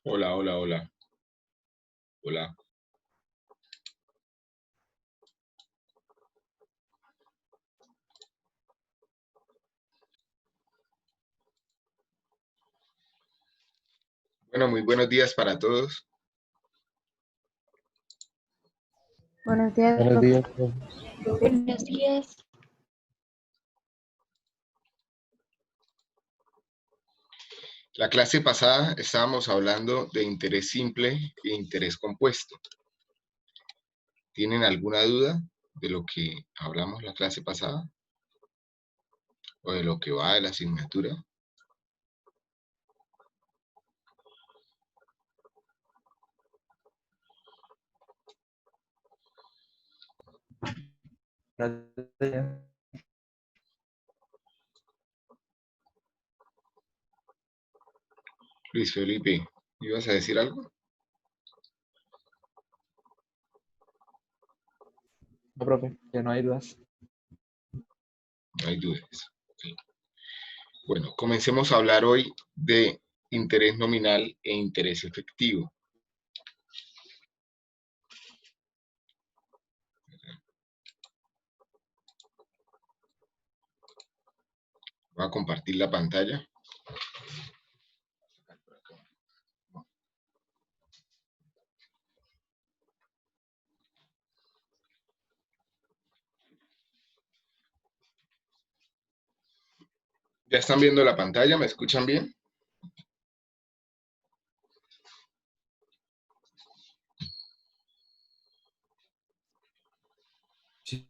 Hola, hola, hola, hola. Bueno, muy buenos días para todos. Buenos días, Buenos profe. días, profe. Buenos días. La clase pasada estábamos hablando de interés simple e interés compuesto. ¿Tienen alguna duda de lo que hablamos la clase pasada? ¿O de lo que va de la asignatura? Luis Felipe, ¿ibas a decir algo? No, profe, que no hay dudas. No hay dudas. Ok. Bueno, comencemos a hablar hoy de interés nominal e interés efectivo. Voy a compartir la pantalla. ¿Ya están viendo la pantalla? ¿Me escuchan bien? Sí.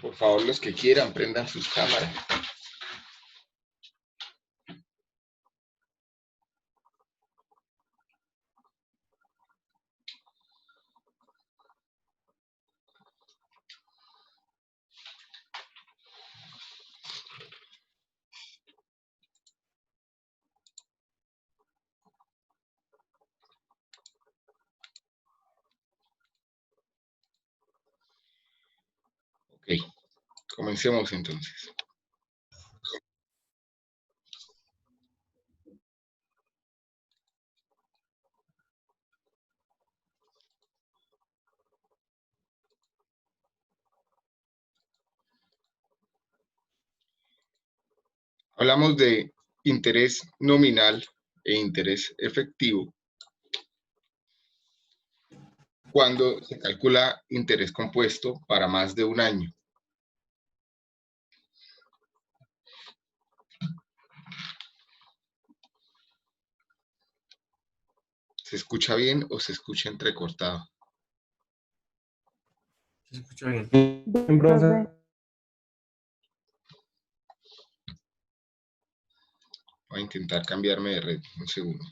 Por favor, los que quieran, prendan sus cámaras. Ok, comencemos entonces. Hablamos de interés nominal e interés efectivo cuando se calcula interés compuesto para más de un año. ¿Se escucha bien o se escucha entrecortado? Se escucha bien. Bien, profe. Voy a intentar cambiarme de red. Un segundo.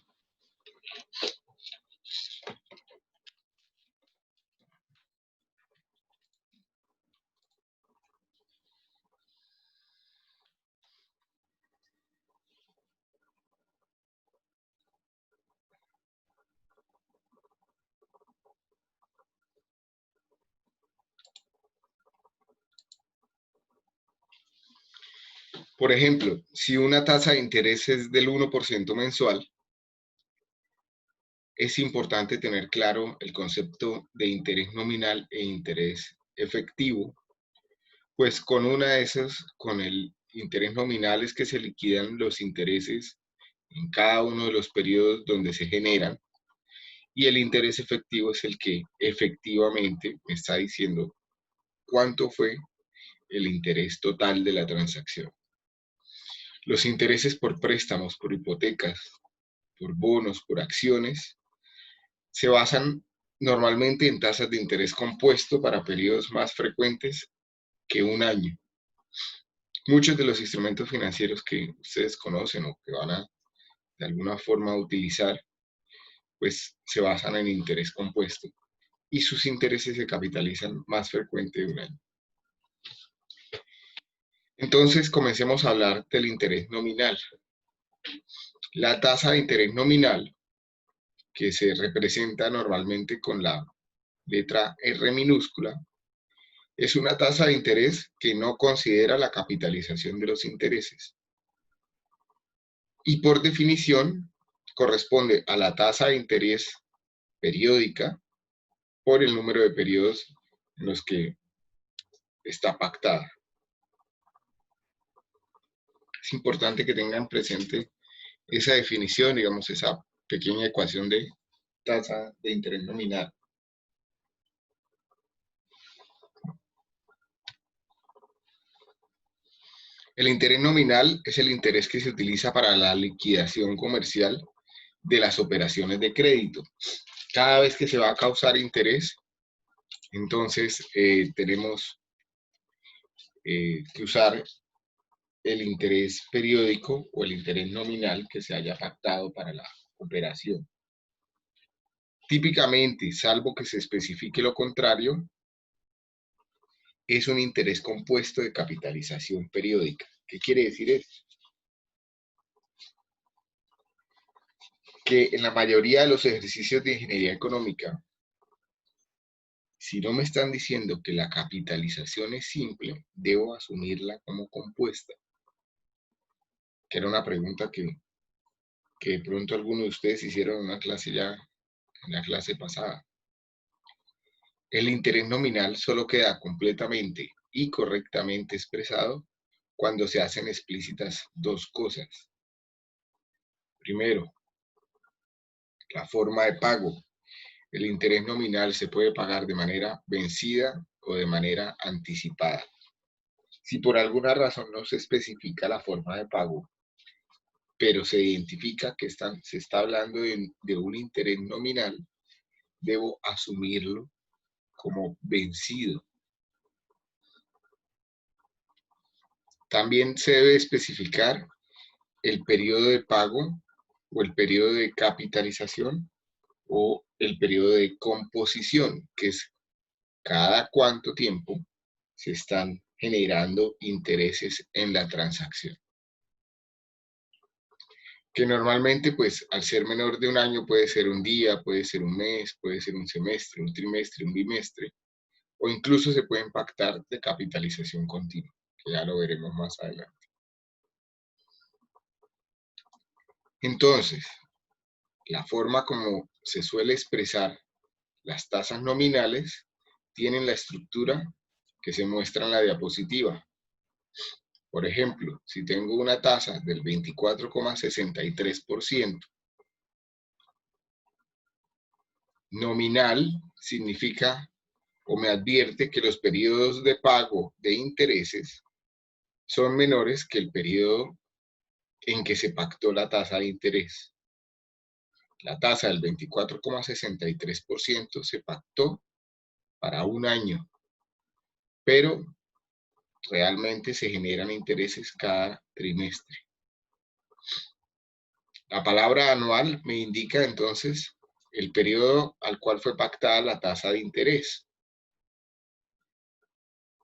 Por ejemplo, si una tasa de interés es del 1% mensual, es importante tener claro el concepto de interés nominal e interés efectivo, pues con una de esas, con el interés nominal es que se liquidan los intereses en cada uno de los periodos donde se generan, y el interés efectivo es el que efectivamente me está diciendo cuánto fue el interés total de la transacción. Los intereses por préstamos, por hipotecas, por bonos, por acciones, se basan normalmente en tasas de interés compuesto para periodos más frecuentes que un año. Muchos de los instrumentos financieros que ustedes conocen o que van a de alguna forma utilizar, pues se basan en interés compuesto y sus intereses se capitalizan más frecuente de un año. Entonces comencemos a hablar del interés nominal. La tasa de interés nominal, que se representa normalmente con la letra R minúscula, Es una tasa de interés que no considera la capitalización de los intereses. Y por definición, corresponde a la tasa de interés periódica por el número de periodos en los que está pactada. Es importante que tengan presente esa definición, digamos, esa pequeña ecuación de tasa de interés nominal. El interés nominal es el interés que se utiliza para la liquidación comercial de las operaciones de crédito. Cada vez que se va a causar interés, entonces tenemos que usar el interés periódico o el interés nominal que se haya pactado para la operación. Típicamente, salvo que se especifique lo contrario, es un interés compuesto de capitalización periódica. ¿Qué quiere decir esto? Que en la mayoría de los ejercicios de ingeniería económica, si no me están diciendo que la capitalización es simple, debo asumirla como compuesta. Que era una pregunta que de pronto algunos de ustedes hicieron en una clase ya, en la clase pasada. El interés nominal solo queda completamente y correctamente expresado cuando se hacen explícitas dos cosas. Primero, la forma de pago. El interés nominal se puede pagar de manera vencida o de manera anticipada. Si por alguna razón no se especifica la forma de pago, pero se identifica que se está hablando de un interés nominal, debo asumirlo como vencido. También se debe especificar el periodo de pago o el periodo de capitalización o el periodo de composición, que es cada cuánto tiempo se están generando intereses en la transacción. Que normalmente, pues, al ser menor de un año puede ser un día, puede ser un mes, puede ser un semestre, un trimestre, un bimestre, o incluso se pueden pactar de capitalización continua, que ya lo veremos más adelante. Entonces, la forma como se suele expresar las tasas nominales tienen la estructura que se muestra en la diapositiva. Por ejemplo, si tengo una tasa del 24,63%, nominal significa o me advierte que los periodos de pago de intereses son menores que el periodo en que se pactó la tasa de interés. La tasa del 24,63% se pactó para un año, pero realmente se generan intereses cada trimestre. La palabra anual me indica entonces el periodo al cual fue pactada la tasa de interés.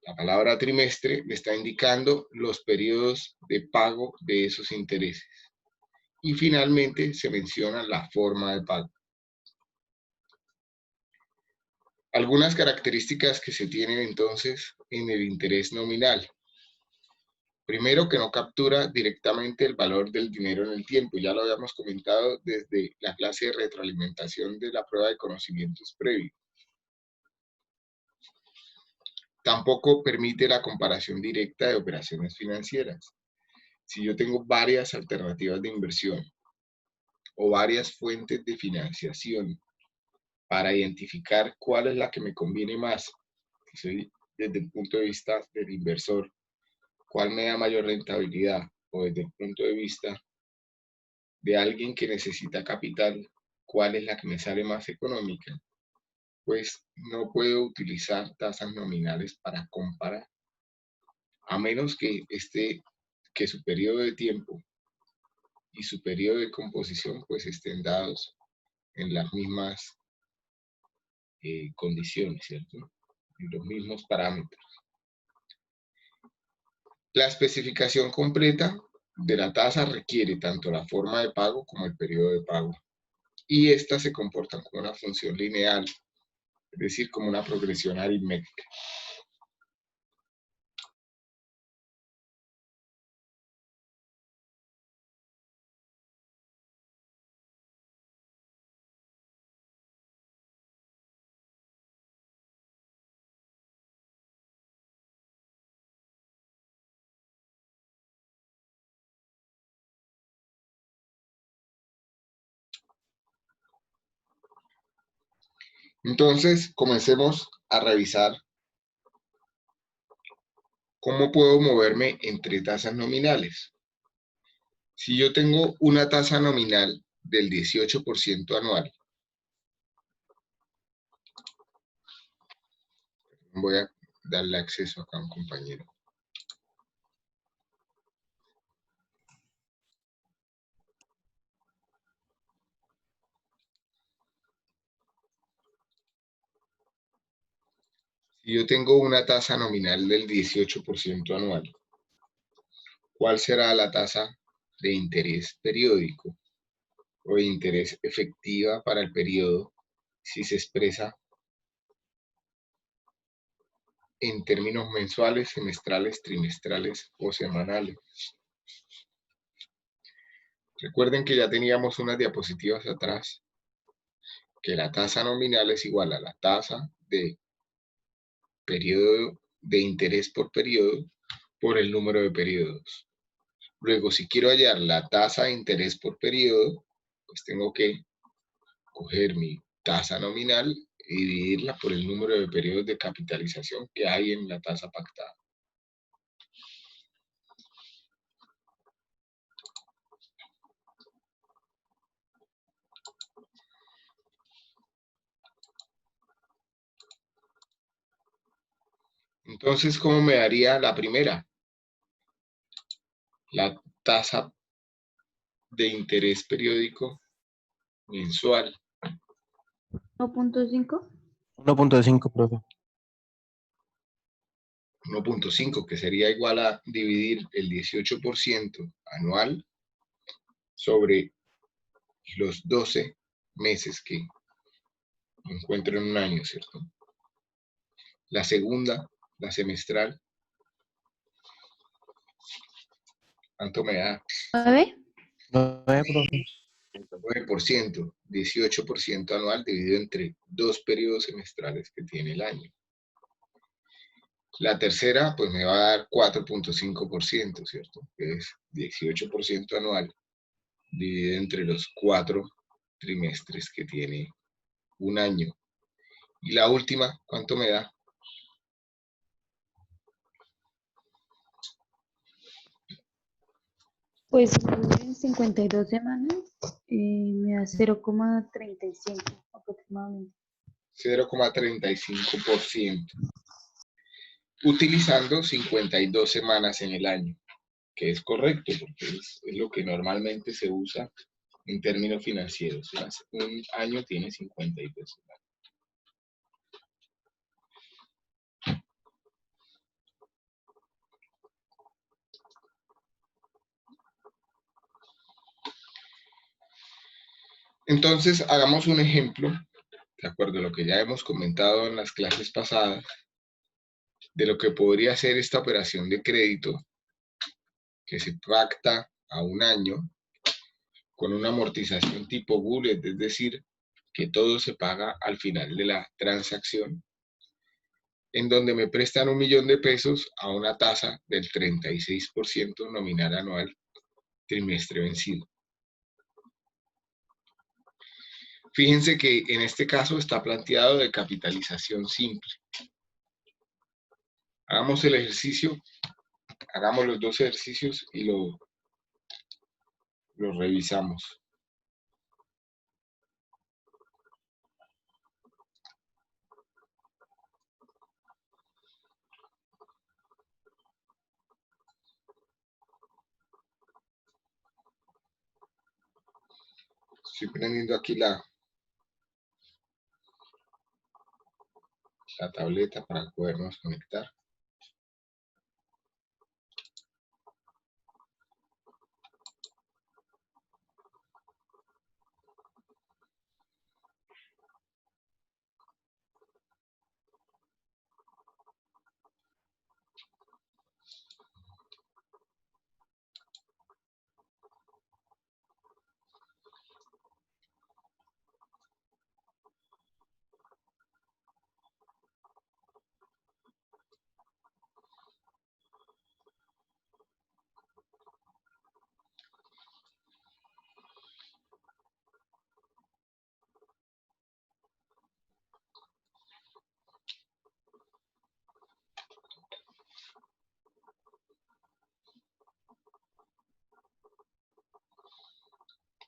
La palabra trimestre me está indicando los periodos de pago de esos intereses. Y finalmente se menciona la forma de pago. Algunas características que se tienen entonces en el interés nominal. Primero, que no captura directamente el valor del dinero en el tiempo. Ya lo habíamos comentado desde la clase de retroalimentación de la prueba de conocimientos previo. Tampoco permite la comparación directa de operaciones financieras. Si yo tengo varias alternativas de inversión o varias fuentes de financiación para identificar cuál es la que me conviene más, si soy desde el punto de vista del inversor, cuál me da mayor rentabilidad, o desde el punto de vista de alguien que necesita capital, cuál es la que me sale más económica, pues no puedo utilizar tasas nominales para comparar, a menos que su periodo de tiempo y su periodo de composición pues estén dados en las mismas condiciones, ¿cierto? En los mismos parámetros. La especificación completa de la tasa requiere tanto la forma de pago como el periodo de pago. Y estas se comportan como una función lineal, es decir, como una progresión aritmética. Entonces, comencemos a revisar cómo puedo moverme entre tasas nominales. Si yo tengo una tasa nominal del 18% anual, voy a darle acceso acá a un compañero. Si yo tengo una tasa nominal del 18% anual, ¿cuál será la tasa de interés periódico o de interés efectiva para el periodo si se expresa en términos mensuales, semestrales, trimestrales o semanales? Recuerden que ya teníamos unas diapositivas atrás, que la tasa nominal es igual a la tasa de periodo de interés por periodo por el número de periodos. Luego, si quiero hallar la tasa de interés por periodo, pues tengo que coger mi tasa nominal y dividirla por el número de periodos de capitalización que hay en la tasa pactada. Entonces, ¿cómo me daría la primera? La tasa de interés periódico mensual. 1.5. 1.5, profe. 1.5, que sería igual a dividir el 18% anual sobre los 12 meses que encuentro en un año, ¿cierto? La segunda, la semestral, ¿cuánto me da? 9. 9, profe. 9%, 18% anual dividido entre dos periodos semestrales que tiene el año. La tercera, pues me va a dar 4.5%, ¿cierto? Que es 18% anual dividido entre los 4 trimestres que tiene un año. Y la última, ¿cuánto me da? Pues en 52 semanas me da 0,35 aproximadamente. 0,35%, utilizando 52 semanas en el año, que es correcto, porque es lo que normalmente se usa en términos financieros. Un año tiene 52 semanas. Entonces, hagamos un ejemplo, de acuerdo a lo que ya hemos comentado en las clases pasadas, de lo que podría ser esta operación de crédito que se pacta a un año con una amortización tipo bullet, es decir, que todo se paga al final de la transacción, en donde me prestan 1.000.000 de pesos a una tasa del 36% nominal anual trimestre vencido. Fíjense que en este caso está planteado de capitalización simple. Hagamos el ejercicio, hagamos los dos ejercicios y lo revisamos. Estoy prendiendo aquí la tableta para podernos conectar.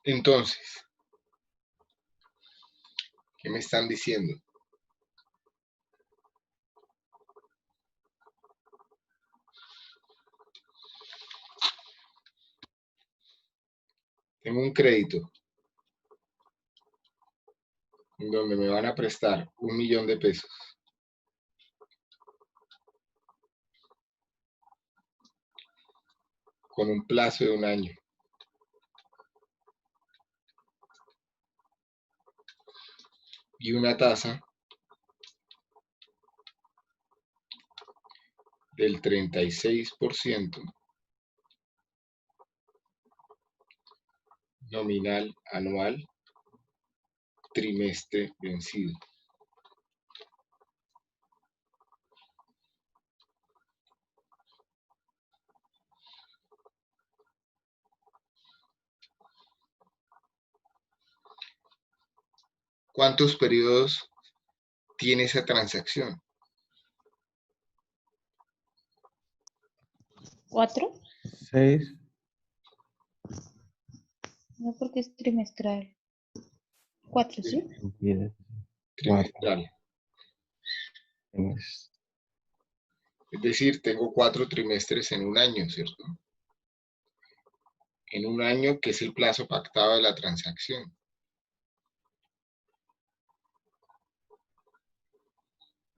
Entonces, ¿qué me están diciendo? Tengo un crédito en donde me van a prestar 1.000.000 de pesos. Con un plazo de 1 año. Y una tasa del 36% nominal anual trimestre vencido. ¿Cuántos periodos tiene esa transacción? 4. 6. No, porque es trimestral. 4, ¿sí? 10. 4. Trimestral. Es decir, tengo 4 trimestres en un año, ¿cierto? En un año, que es el plazo pactado de la transacción.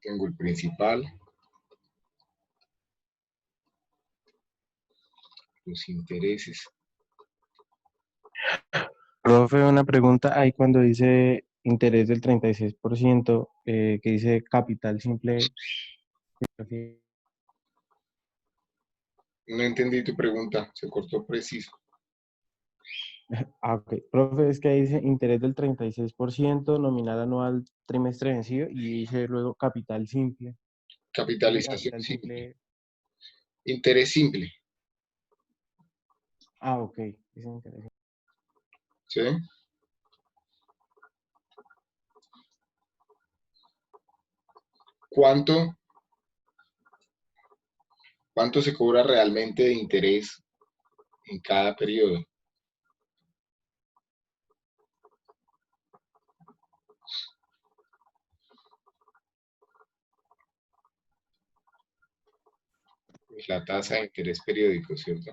Tengo el principal, los intereses. Profe, una pregunta. Ahí cuando dice interés del 36%, que dice capital simple. No entendí tu pregunta, se cortó preciso. Ok. Profe, es que ahí dice interés del 36%, nominal anual trimestre vencido, y dice luego capital simple. Ese Capitalización capital simple. simple. Interés simple. Ok. Ese interés. ¿Sí? ¿Cuánto se cobra realmente de interés en cada periodo? Pues la tasa de interés periódico, ¿cierto?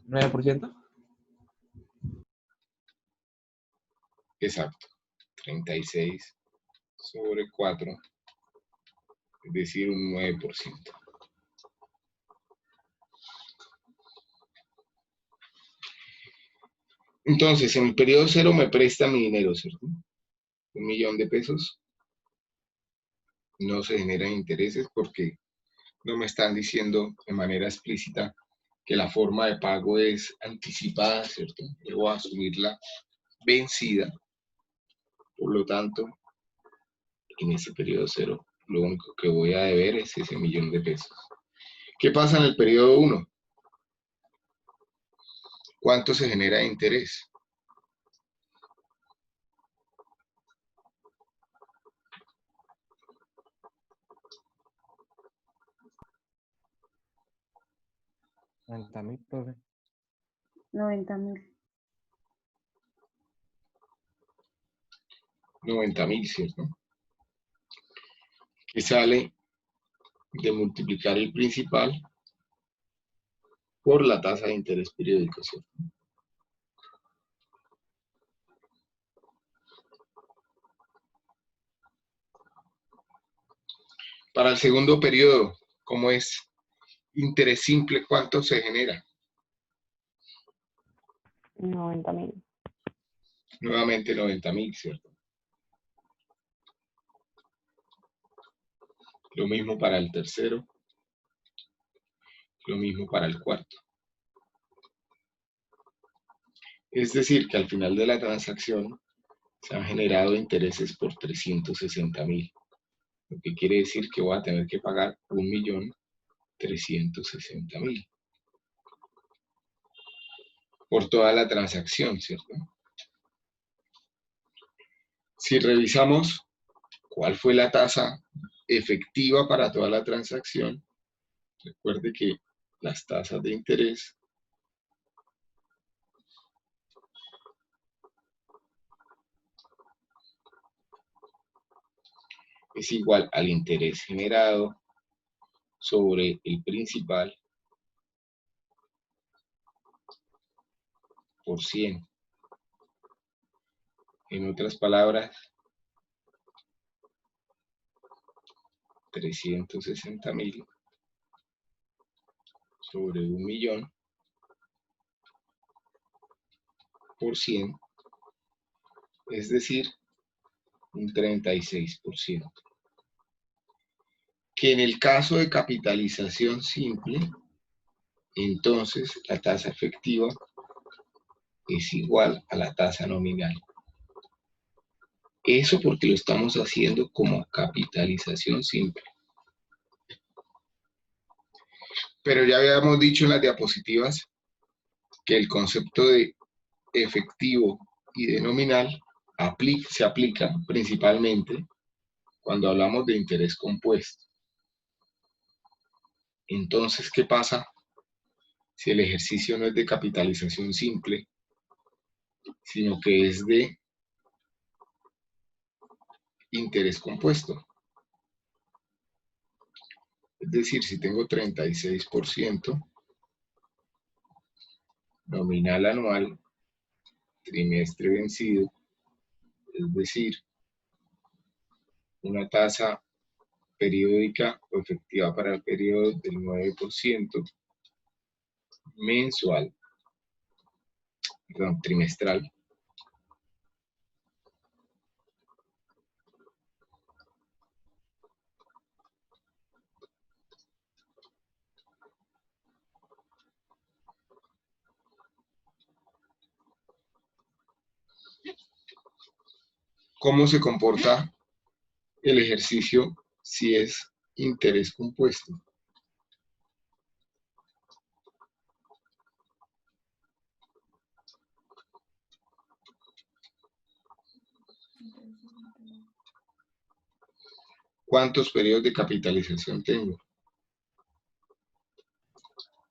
¿9%? Exacto. 36 sobre 4, es decir, un 9%. Entonces, en el periodo 0 me presta mi dinero, ¿cierto? 1.000.000 de pesos. No se generan intereses porque no me están diciendo de manera explícita que la forma de pago es anticipada, ¿cierto? Debo asumirla vencida. Por lo tanto, en ese periodo 0, lo único que voy a deber es ese 1.000.000 de pesos. ¿Qué pasa en el periodo 1? ¿Cuánto se genera de interés? ¿90.000, profe? 90.000. 90.000, ¿cierto? Que sale de multiplicar el principal por la tasa de interés periódico, ¿cierto? Para el segundo periodo, ¿cómo es? Interés simple, ¿cuánto se genera? 90.000. Nuevamente 90.000, ¿cierto? Lo mismo para el tercero, lo mismo para el cuarto. Es decir, que al final de la transacción se han generado intereses por 360.000, lo que quiere decir que voy a tener que pagar 1.360.000 por toda la transacción, ¿cierto? Si revisamos ¿Cuál fue la tasa efectiva para toda la transacción? Recuerde que las tasas de interés es igual al interés generado sobre el principal por 100. En otras palabras, 360.000 sobre 1.000.000 por 100, es decir, un 36%. Que en el caso de capitalización simple, entonces la tasa efectiva es igual a la tasa nominal. Eso porque lo estamos haciendo como capitalización simple. Pero ya habíamos dicho en las diapositivas que el concepto de efectivo y de nominal se aplica principalmente cuando hablamos de interés compuesto. Entonces, ¿qué pasa si el ejercicio no es de capitalización simple, sino que es de interés compuesto? Es decir, si tengo 36% nominal anual, trimestre vencido, es decir, una tasa periódica o efectiva para el periodo del 9% mensual, perdón, trimestral. ¿Cómo se comporta el ejercicio si es interés compuesto? ¿Cuántos periodos de capitalización tengo?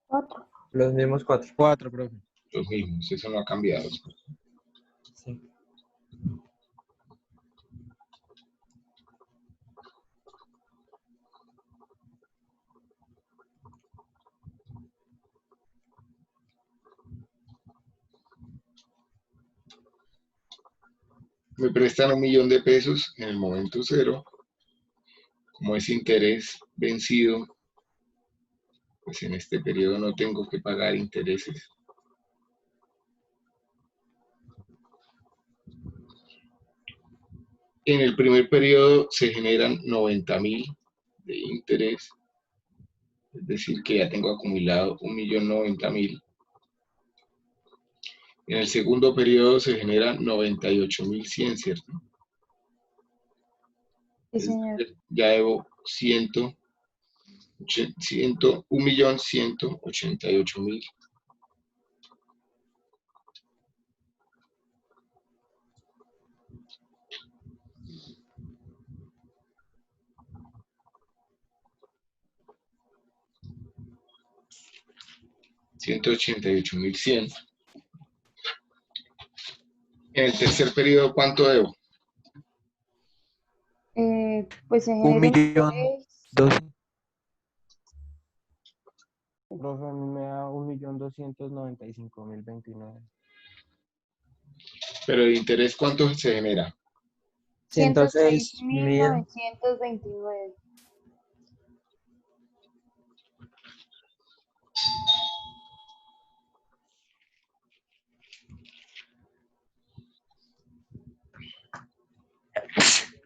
4. Los mismos 4. 4, profe. Los mismos, eso no ha cambiado. Sí. Me prestan 1.000.000 de pesos en el momento cero. Como es interés vencido, pues en este periodo no tengo que pagar intereses. En el primer periodo se generan 90.000 de interés, es decir, que ya tengo acumulado 1.090.000. En el segundo periodo se generan 98.100, ¿cierto? Sí, señor. Ya debo 1.188.000. $188.100. En el tercer periodo, ¿cuánto debo? Pues se Un genera un millón interés. dos. Profe, a mí me da 1.295.029. Pero de interés, ¿cuánto se genera? 106.000. 106.929.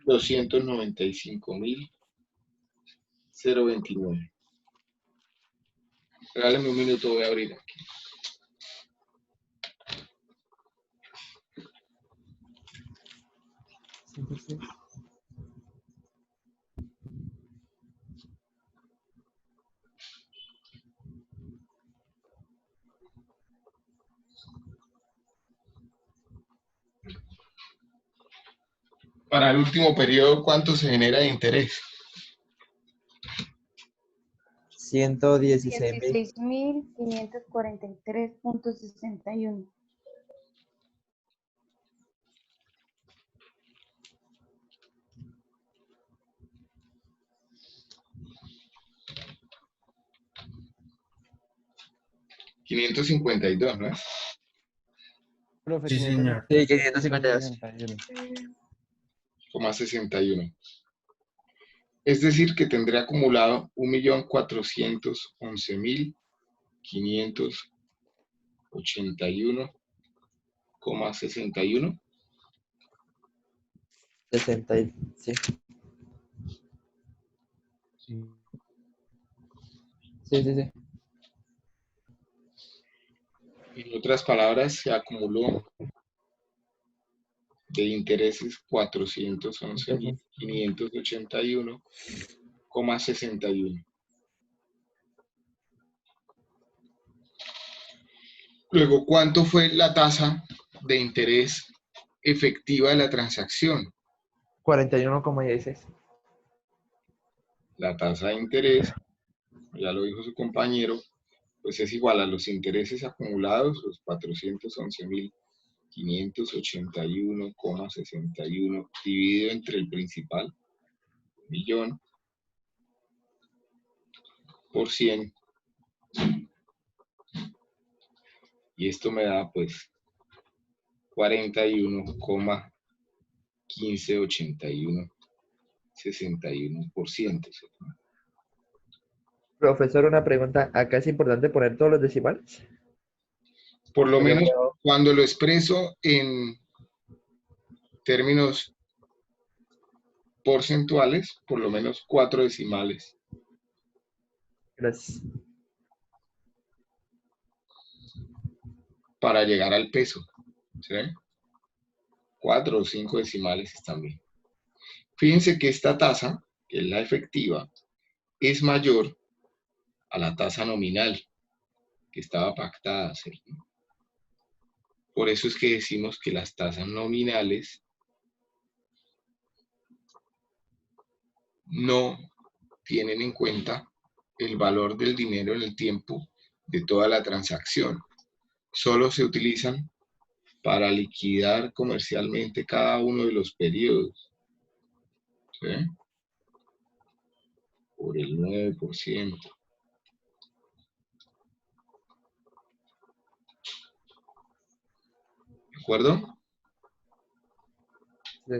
$295.029. Regálame un minuto, voy a abrir aquí. Para el último periodo, ¿cuánto se genera de interés? 116.000. 16.543.61. $552, ¿no es? Profe, Sí, señor. Sí, 552. 561. $1.61. Es decir, que tendré acumulado 1.411.581,61. 60. Sí, Sí. sí, sí, sí. En otras palabras, se acumuló de intereses 411.581,61. Luego, ¿cuánto fue la tasa de interés efectiva de la transacción? 41,16. La tasa de interés, ya lo dijo su compañero, pues es igual a los intereses acumulados, los 411.581,61 dividido entre el principal, millón, por 100. Y esto me da pues 41,1581,61%. Profesor, una pregunta. ¿Acá es importante poner todos los decimales? Por lo Porque menos no- cuando lo expreso en términos porcentuales, por lo menos 4 decimales. Gracias. Para llegar al peso. ¿Sí? 4 o 5 decimales están bien. Fíjense que esta tasa, que es la efectiva, es mayor a la tasa nominal que estaba pactada, ¿cierto? Por eso es que decimos que las tasas nominales no tienen en cuenta el valor del dinero en el tiempo de toda la transacción. Solo se utilizan para liquidar comercialmente cada uno de los periodos. ¿Sí? Por el 9%. ¿De acuerdo? Sí.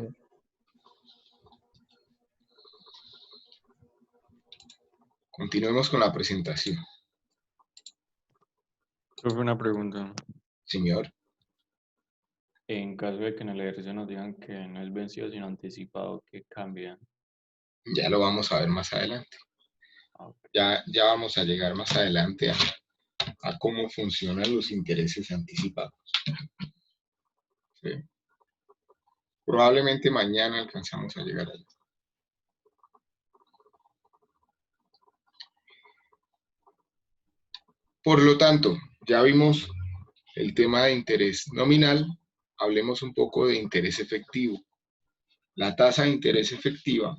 Continuemos con la presentación. Profe, una pregunta. Señor, En caso de que en el ejercicio nos digan que no es vencido sino anticipado, ¿qué cambia? ya lo vamos a ver más adelante. Ah, ok. Ya vamos a llegar más adelante a cómo funcionan los intereses anticipados. ¿Sí? Probablemente mañana alcanzamos a llegar ahí. Por lo tanto, ya vimos el tema de interés nominal. Hablemos un poco de interés efectivo. La tasa de interés efectiva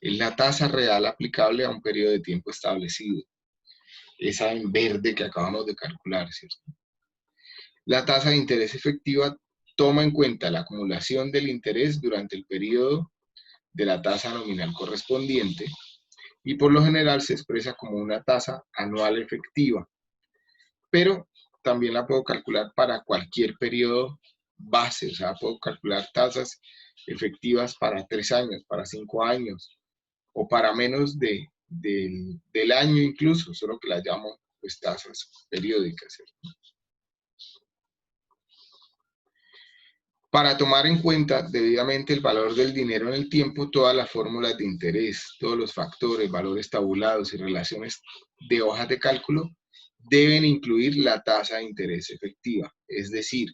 es la tasa real aplicable a un periodo de tiempo establecido. Esa en verde que acabamos de calcular, ¿cierto? La tasa de interés efectiva toma en cuenta la acumulación del interés durante el periodo de la tasa nominal correspondiente y por lo general se expresa como una tasa anual efectiva, pero también la puedo calcular para cualquier periodo base, o sea, puedo calcular tasas efectivas para 3 años, para 5 años o para menos del año incluso, solo que las llamo pues tasas periódicas, ¿cierto? Para tomar en cuenta debidamente el valor del dinero en el tiempo, todas las fórmulas de interés, todos los factores, valores tabulados y relaciones de hojas de cálculo deben incluir la tasa de interés efectiva. Es decir,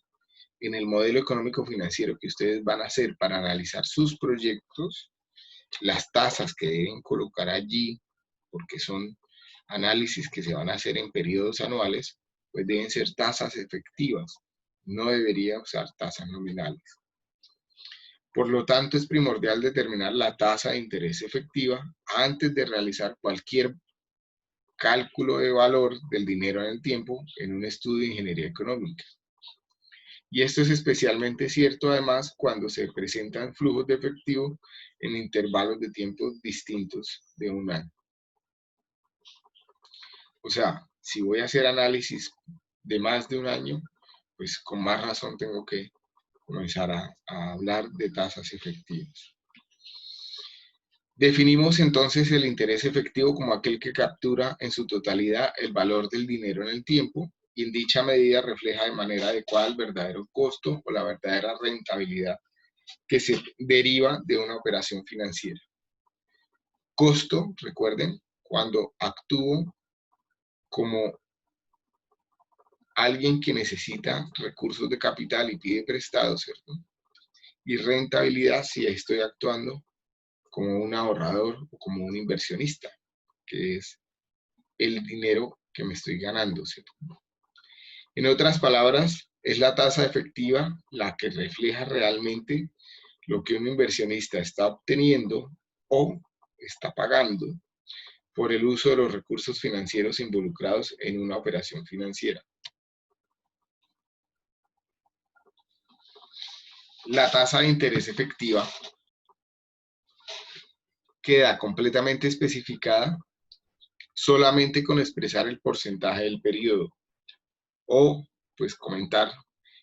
en el modelo económico financiero que ustedes van a hacer para analizar sus proyectos, las tasas que deben colocar allí, porque son análisis que se van a hacer en periodos anuales, pues deben ser tasas efectivas. No debería usar tasas nominales. Por lo tanto, es primordial determinar la tasa de interés efectiva antes de realizar cualquier cálculo de valor del dinero en el tiempo en un estudio de ingeniería económica. Y esto es especialmente cierto además cuando se presentan flujos de efectivo en intervalos de tiempo distintos de un año. O sea, si voy a hacer análisis de más de un año, pues con más razón tengo que comenzar a hablar de tasas efectivas. Definimos entonces el interés efectivo como aquel que captura en su totalidad el valor del dinero en el tiempo y en dicha medida refleja de manera adecuada el verdadero costo o la verdadera rentabilidad que se deriva de una operación financiera. Costo, recuerden, cuando actúo como alguien que necesita recursos de capital y pide prestado, ¿cierto? Y rentabilidad si estoy actuando como un ahorrador o como un inversionista, que es el dinero que me estoy ganando, ¿cierto? En otras palabras, es la tasa efectiva la que refleja realmente lo que un inversionista está obteniendo o está pagando por el uso de los recursos financieros involucrados en una operación financiera. La tasa de interés efectiva queda completamente especificada solamente con expresar el porcentaje del periodo o pues comentar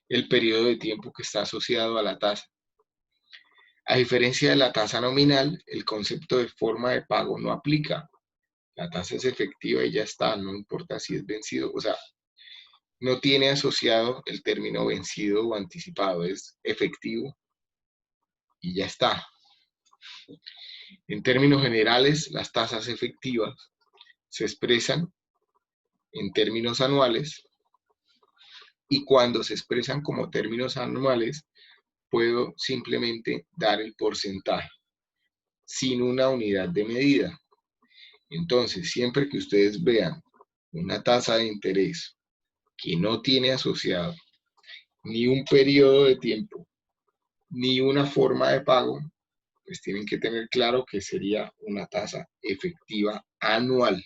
el periodo de tiempo que está asociado a la tasa. A diferencia de la tasa nominal, el concepto de forma de pago no aplica. La tasa es efectiva y ya está, no importa si es vencido, o sea, no tiene asociado el término vencido o anticipado, es efectivo y ya está. En términos generales, las tasas efectivas se expresan en términos anuales y cuando se expresan como términos anuales, puedo simplemente dar el porcentaje sin una unidad de medida. Entonces, siempre que ustedes vean una tasa de interés que no tiene asociado ni un periodo de tiempo, ni una forma de pago, pues tienen que tener claro que sería una tasa efectiva anual.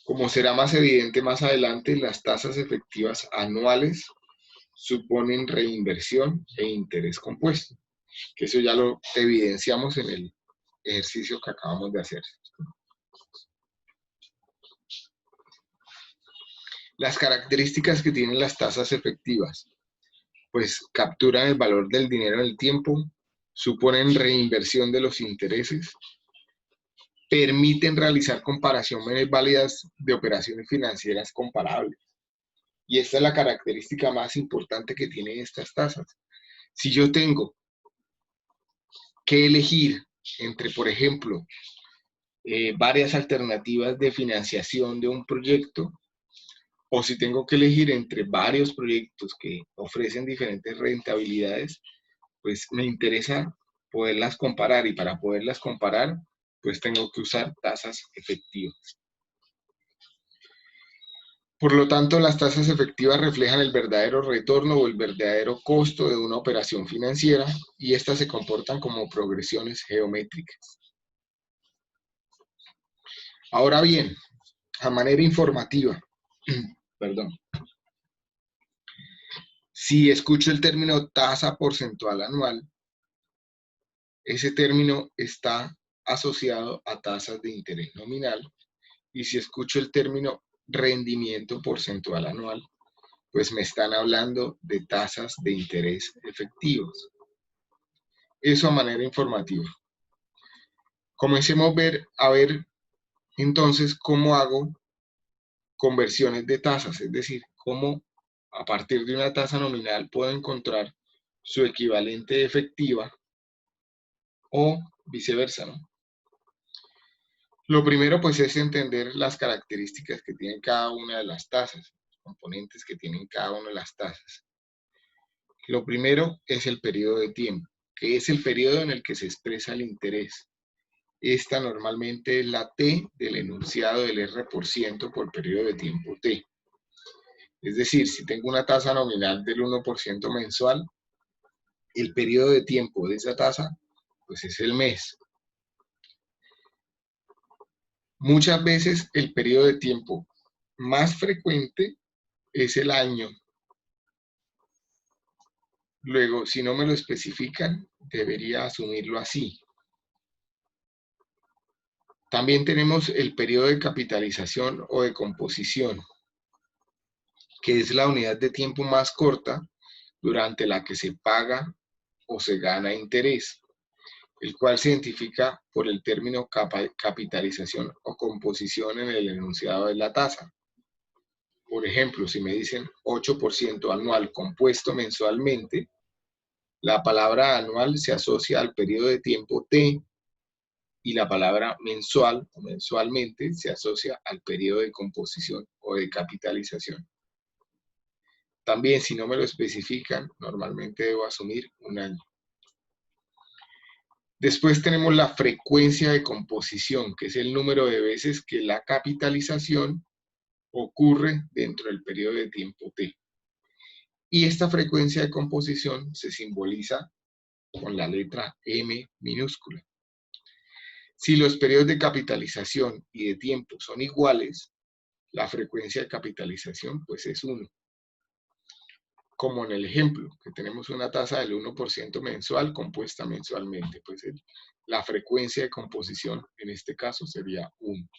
Como será más evidente más adelante, las tasas efectivas anuales suponen reinversión e interés compuesto, que eso ya lo evidenciamos en el ejercicio que acabamos de hacer. Las características que tienen las tasas efectivas, pues capturan el valor del dinero en el tiempo, suponen reinversión de los intereses, permiten realizar comparaciones válidas de operaciones financieras comparables. Y esta es la característica más importante que tienen estas tasas. Si yo tengo que elegir entre, por ejemplo, varias alternativas de financiación de un proyecto, o si tengo que elegir entre varios proyectos que ofrecen diferentes rentabilidades, pues me interesa poderlas comparar y para poderlas comparar, pues tengo que usar tasas efectivas. Por lo tanto, las tasas efectivas reflejan el verdadero retorno o el verdadero costo de una operación financiera y estas se comportan como progresiones geométricas. Ahora bien, a manera informativa, perdón, si escucho el término tasa porcentual anual, ese término está asociado a tasas de interés nominal, y si escucho el término rendimiento porcentual anual, pues me están hablando de tasas de interés efectivos. Eso a manera informativa. Comencemos a ver entonces cómo hago conversiones de tasas, es decir, cómo a partir de una tasa nominal puedo encontrar su equivalente efectiva o viceversa, ¿no? Lo primero pues es entender las características que tienen cada una de las tasas, los componentes que tienen cada una de las tasas. Lo primero es el periodo de tiempo, que es el periodo en el que se expresa el interés. Esta normalmente es la T del enunciado del R% por periodo de tiempo T. Es decir, si tengo una tasa nominal del 1% mensual, el periodo de tiempo de esa tasa, pues es el mes. Muchas veces el periodo de tiempo más frecuente es el año. Luego, si no me lo especifican, debería asumirlo así. También tenemos el periodo de capitalización o de composición, que es la unidad de tiempo más corta durante la que se paga o se gana interés, el cual se identifica por el término capitalización o composición en el enunciado de la tasa. Por ejemplo, si me dicen 8% anual compuesto mensualmente, la palabra anual se asocia al periodo de tiempo T y la palabra mensual o mensualmente se asocia al periodo de composición o de capitalización. También, si no me lo especifican, normalmente debo asumir un año. Después tenemos la frecuencia de composición, que es el número de veces que la capitalización ocurre dentro del periodo de tiempo T. Y esta frecuencia de composición se simboliza con la letra M minúscula. Si los periodos de capitalización y de tiempo son iguales, la frecuencia de capitalización pues es 1. Como en el ejemplo, que tenemos una tasa del 1% mensual compuesta mensualmente, pues la frecuencia de composición en este caso sería 1.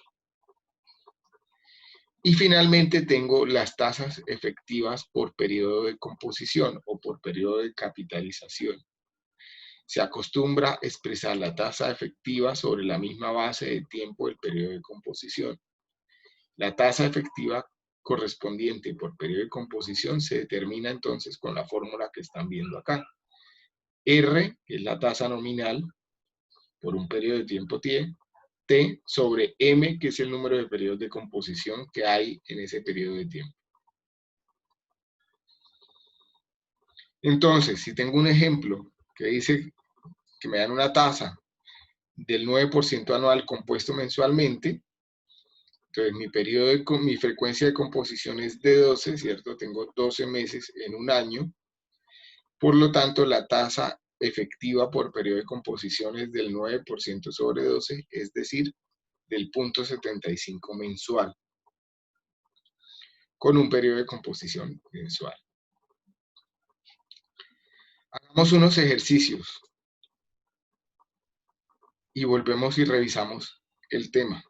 Y finalmente tengo las tasas efectivas por periodo de composición o por periodo de capitalización. Se acostumbra expresar la tasa efectiva sobre la misma base de tiempo del periodo de composición. La tasa efectiva correspondiente por periodo de composición se determina entonces con la fórmula que están viendo acá. R, que es la tasa nominal por un periodo de tiempo T sobre M, que es el número de periodos de composición que hay en ese periodo de tiempo. Entonces, si tengo un ejemplo que dice que me dan una tasa del 9% anual compuesto mensualmente, entonces mi frecuencia de composición es de 12, ¿cierto? Tengo 12 meses en un año. Por lo tanto, la tasa efectiva por periodo de composición es del 9% sobre 12, es decir, del 0.75 mensual, con un periodo de composición mensual. Hagamos unos ejercicios y volvemos y revisamos el tema.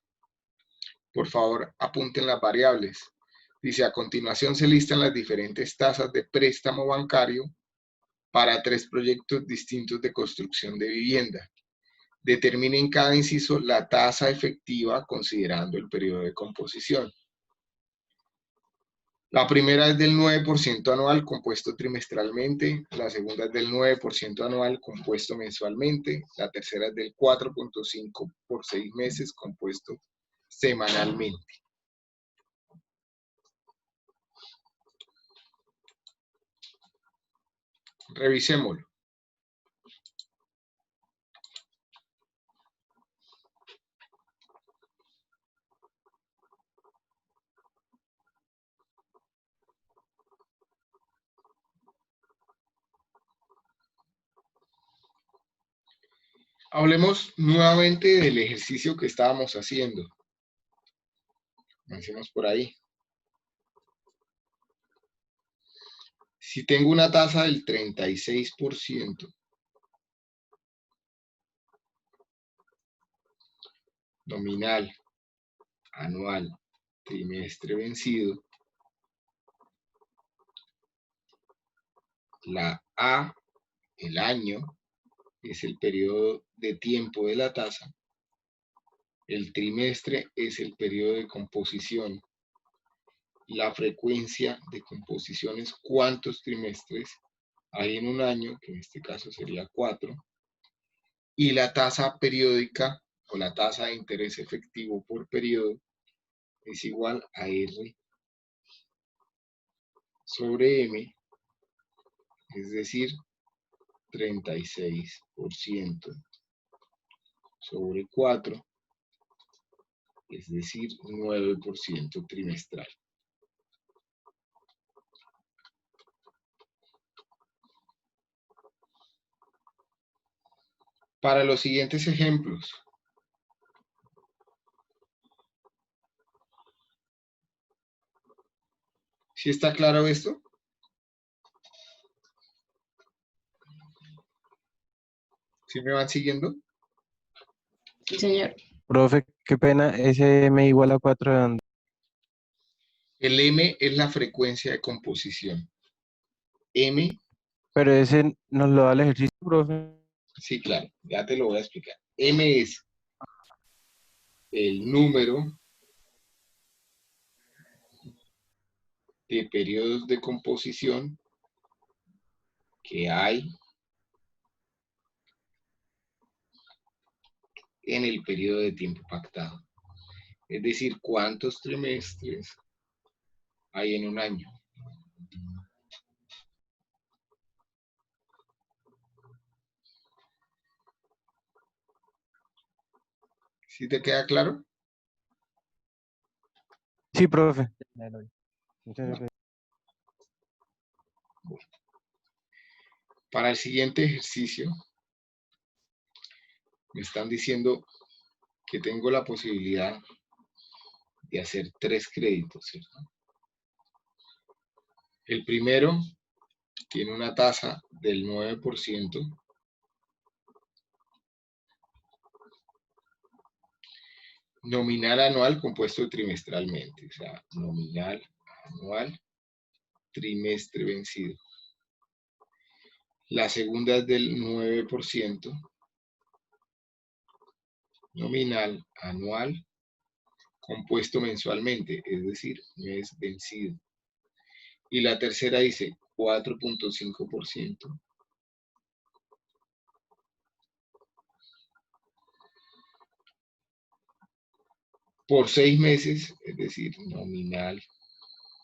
Por favor, apunten las variables. Dice, a continuación se listan las diferentes tasas de préstamo bancario para 3 proyectos distintos de construcción de vivienda. Determine en cada inciso la tasa efectiva considerando el periodo de composición. La primera es del 9% anual compuesto trimestralmente, la segunda es del 9% anual compuesto mensualmente, la tercera es del 4.5 por 6 meses compuesto semanalmente. Revisémoslo. Hablemos nuevamente del ejercicio que estábamos haciendo. Comencemos por ahí. Si tengo una tasa del 36% nominal, anual, trimestre vencido, la A, el año, es el periodo de tiempo de la tasa, el trimestre es el periodo de composición, la frecuencia de composición es cuántos trimestres hay en un año, que en este caso sería 4, y la tasa periódica o la tasa de interés efectivo por periodo es igual a R sobre M, es decir, 36% sobre 4, es decir, 9% trimestral. Para los siguientes ejemplos, ¿sí está claro esto? ¿Sí me van siguiendo? Sí, señor. Profe, qué pena, ese m igual a 4 de dónde. El M es la frecuencia de composición. M, Pero ese nos lo da el ejercicio, profe. sí, claro, ya te lo voy a explicar. M es el número de periodos de composición que hay en el periodo de tiempo pactado. Es decir, cuántos trimestres hay en un año. ¿Sí te queda claro? Sí, profe. Muchas gracias. Para el siguiente ejercicio, me están diciendo que tengo la posibilidad de hacer 3 créditos, ¿cierto? El primero tiene una tasa del 9%, nominal anual compuesto trimestralmente, o sea, nominal anual, trimestre vencido. La segunda es del 9%, nominal anual, compuesto mensualmente, es decir, mes vencido. Y la tercera dice 4.5%, por 6 meses, es decir, nominal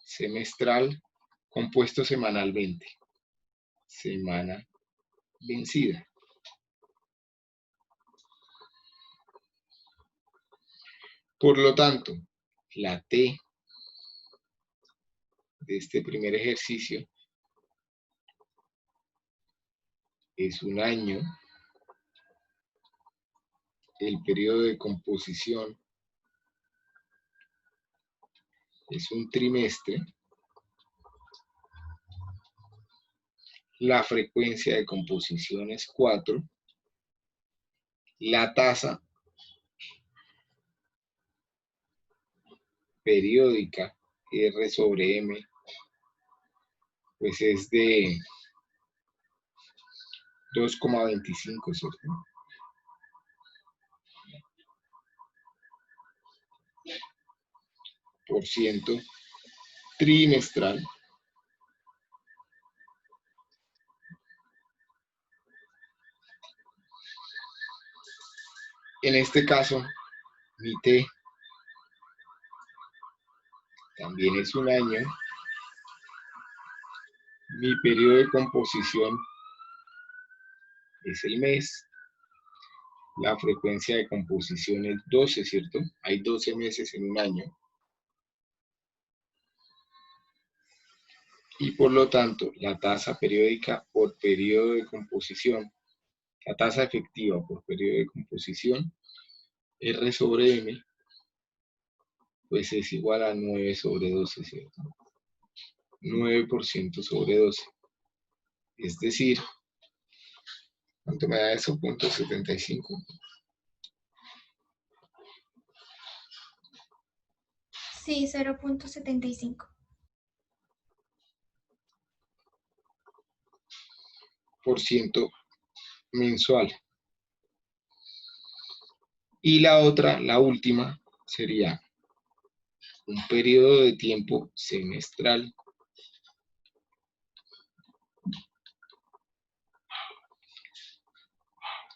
semestral, compuesto semanalmente, semana vencida. Por lo tanto, la T de este primer ejercicio es un año, el periodo de composición es un trimestre, la frecuencia de composición es 4, la tasa periódica R sobre M pues es de 2,25, ¿cierto? Por ciento trimestral. En este caso, mi T también es un año. Mi periodo de composición es el mes. La frecuencia de composición es 12, ¿cierto? Hay 12 meses en un año. Y por lo tanto, la tasa periódica por periodo de composición, la tasa efectiva por periodo de composición, R sobre M, pues es igual a 9 sobre 12, ¿cierto? 9% sobre 12. Es decir, ¿cuánto me da eso? 0.75. Sí, 0.75. Por ciento mensual. Y la otra, la última, sería un periodo de tiempo semestral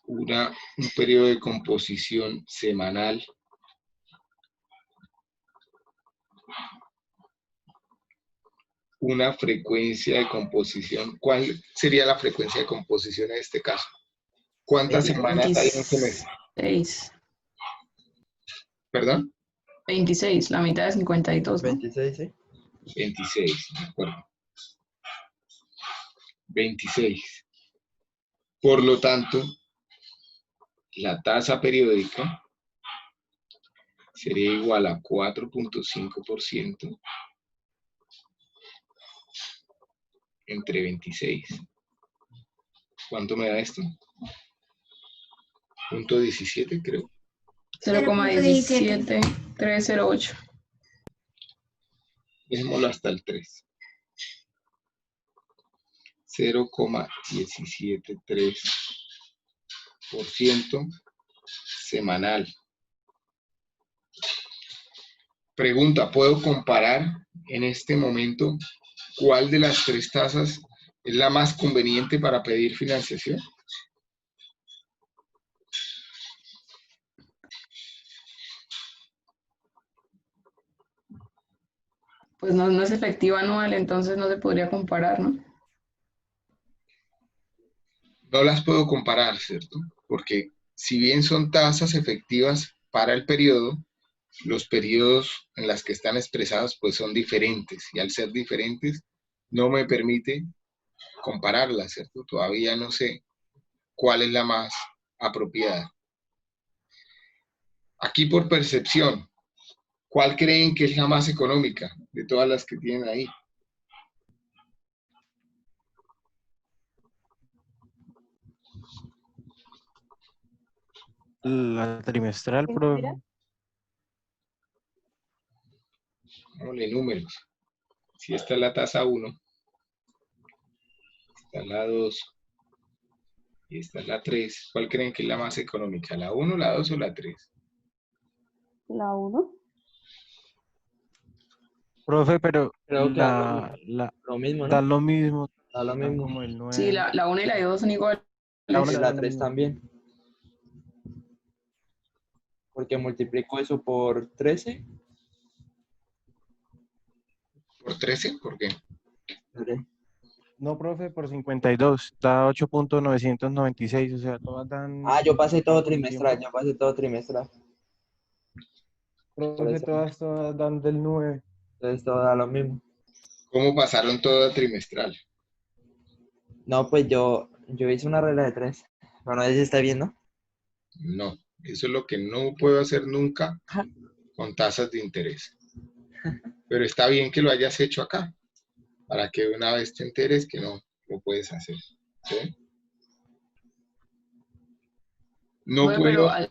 un periodo de composición semanal una frecuencia de composición. ¿Cuál sería la frecuencia de composición en este caso? ¿Cuántas semanas hay en un semestre? 26. ¿Perdón? 26, la mitad de 52, ¿no? 26, ¿sí? 26, de acuerdo. 26. Por lo tanto, la tasa periódica sería igual a 4.5% entre 26. ¿Cuánto me da esto? 0.17, creo. 0,17308. Dejémoslo hasta el 3. 0,173% semanal. Pregunta, ¿puedo comparar en este momento cuál de las tres tasas es la más conveniente para pedir financiación? Pues no es efectivo anual, entonces no se podría comparar, ¿no? No las puedo comparar, ¿cierto? Porque si bien son tasas efectivas para el periodo, los periodos en las que están expresadas pues son diferentes, y al ser diferentes no me permite compararlas, ¿cierto? Todavía no sé cuál es la más apropiada. Aquí por percepción, ¿cuál creen que es la más económica de todas las que tienen ahí? La trimestral, profe. Dámosle números. Si esta es la tasa 1, esta es la 2, y esta es la 3, ¿cuál creen que es la más económica? ¿La 1, la 2 o la 3? La 1. Profe, pero Creo que lo mismo, ¿no? da lo mismo, Da lo dan mismo. como el 9. Sí, la 1 y la 2 son iguales. La una Y y la la 3 misma. también. Porque multiplico eso por 13. ¿Por 13? ¿Por qué? No, profe, por 52, da 8.996, o sea, todas dan Ah, yo pasé todo al mismo trimestral. tiempo. Yo pasé todo trimestral. Por Profe, eso. todas dan del 9. Entonces todo da lo mismo. ¿Cómo pasaron todo a trimestral? No, pues yo hice una regla de 3. Bueno, ahí se está viendo. No, eso es lo que no puedo hacer nunca con tasas de interés. Pero está bien que lo hayas hecho acá, para que una vez te enteres que no lo puedes hacer. ¿Sí? No Bueno, pero puedo,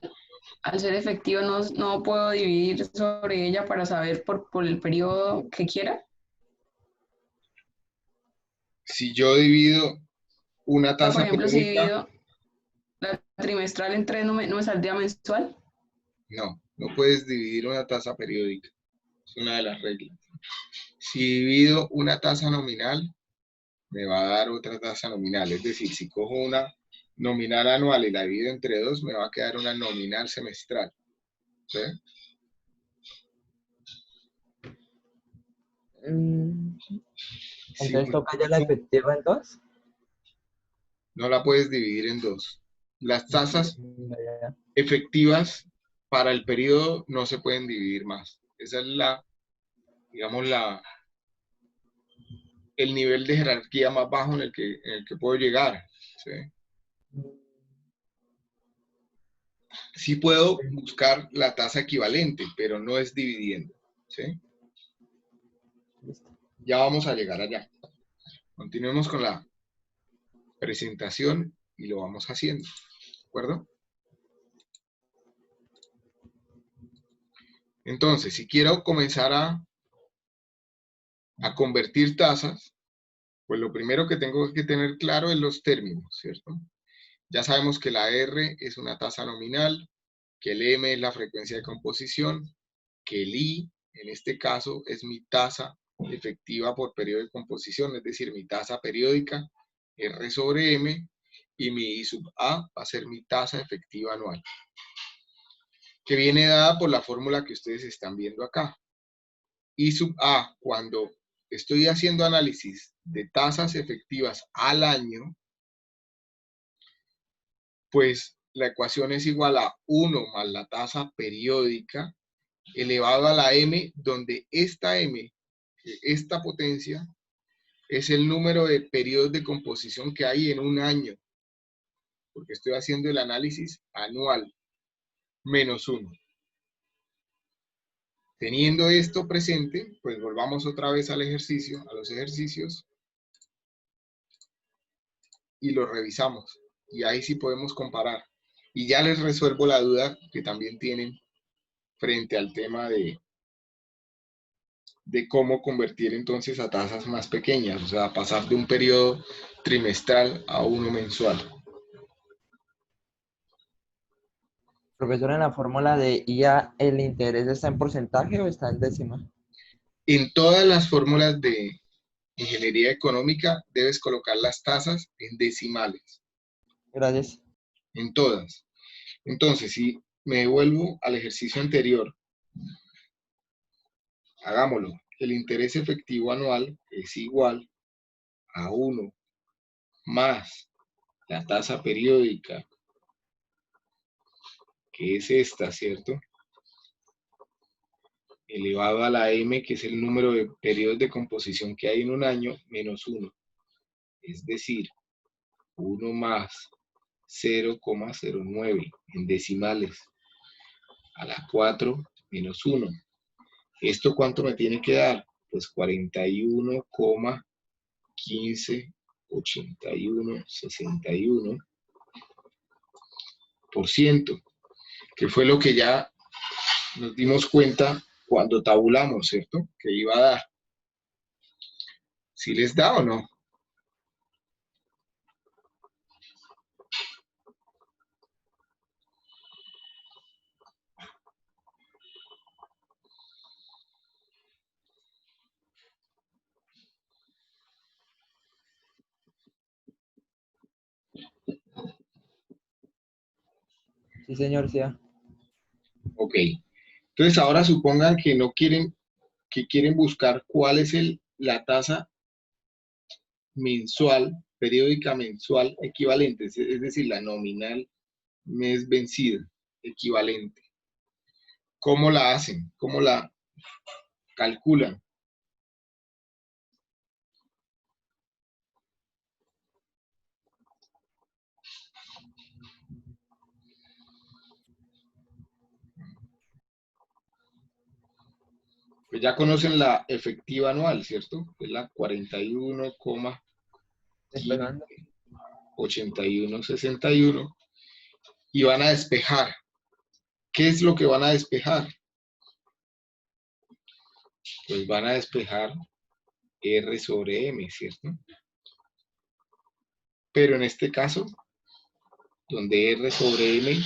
al ser efectivo no puedo dividir sobre ella para saber por el periodo que quiera. si yo divido una O sea, por tasa ejemplo, si periódica, divido la trimestral en 3, no me saldría mensual. no puedes dividir una tasa periódica. Es una de las reglas. Si divido una tasa nominal, me va a dar otra tasa nominal. Es decir, si cojo una nominal anual y la divido entre 2, me va a quedar una nominal semestral. ¿Sí? Si Entonces toca ya la efectiva en 2. no la puedes dividir en 2. Las tasas Ya. efectivas para el periodo no se pueden dividir más. Esa es digamos, el nivel de jerarquía más bajo en el que puedo llegar. ¿Sí? Sí puedo buscar la tasa equivalente, pero no es dividiendo. ¿Sí? Ya vamos a llegar allá. Continuemos con la presentación y lo vamos haciendo. ¿De acuerdo? Entonces, si quiero comenzar a convertir tasas, pues lo primero que tengo que tener claro es los términos, ¿cierto? Ya sabemos que la R es una tasa nominal, que el M es la frecuencia de composición, que el I, en este caso, es mi tasa efectiva por periodo de composición, es decir, mi tasa periódica, R sobre M, y mi I sub A va a ser mi tasa efectiva anual, que viene dada por la fórmula que ustedes están viendo acá. I sub A, cuando estoy haciendo análisis de tasas efectivas al año, pues la ecuación es igual a 1 más la tasa periódica elevado a la M, donde esta M, esta potencia, es el número de periodos de composición que hay en un año. porque estoy haciendo el análisis anual, menos 1. Teniendo esto presente, pues volvamos otra vez al ejercicio, a los ejercicios, y los revisamos. Y ahí sí podemos comparar. Y ya les resuelvo la duda que también tienen frente al tema de cómo convertir entonces a tasas más pequeñas, o sea, pasar de un periodo trimestral a uno mensual. Profesor, en la fórmula de IA, ¿el interés está en porcentaje o está en décima? En todas las fórmulas de ingeniería económica debes colocar las tasas en decimales, Gracias. en todas. Entonces, si me devuelvo al ejercicio anterior, hagámoslo. El interés efectivo anual es igual a 1 más la tasa periódica, que es esta, ¿cierto? Elevado a la m, que es el número de periodos de composición que hay en un año, menos 1. Es decir, 1 más 0,09 en decimales a la 4 menos 1. ¿Esto cuánto me tiene que dar? Pues 41,158161%, que fue lo que ya nos dimos cuenta cuando tabulamos, ¿cierto? Que iba a dar. ¿Sí les da o no? Sí, señor, sí. Ok. Entonces ahora supongan que no quieren, que quieren buscar cuál es la tasa mensual, periódica mensual equivalente, es decir, la nominal mes vencido equivalente. ¿Cómo la hacen? ¿Cómo la calculan? Pues ya conocen la efectiva anual, ¿cierto? Es la 41,8161 y van a despejar. ¿Qué es lo que van a despejar? Pues van a despejar R sobre M, ¿cierto? Pero en este caso, donde R sobre M,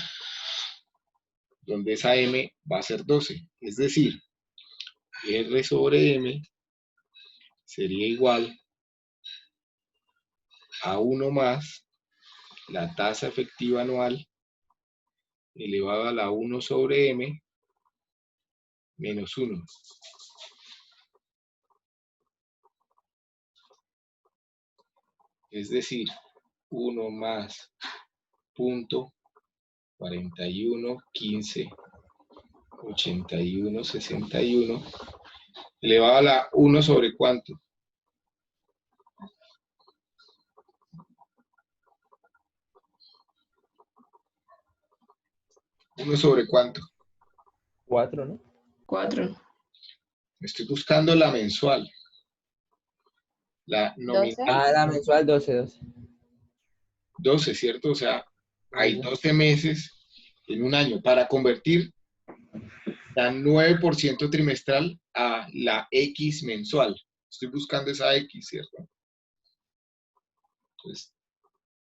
donde esa M va a ser 12. Es decir, R sobre M sería igual a 1 más la tasa efectiva anual elevado a la 1 sobre M menos 1. Es decir, 1 más punto 41,158161 elevado a la 1 sobre ¿cuánto? ¿1 sobre cuánto? 4, ¿no? 4. Estoy buscando la mensual. La nominal 12. Ah, la mensual 12. 12, ¿cierto? O sea, hay 12 meses en un año para convertir la 9% trimestral a la X mensual. Estoy buscando esa X, ¿cierto? Entonces,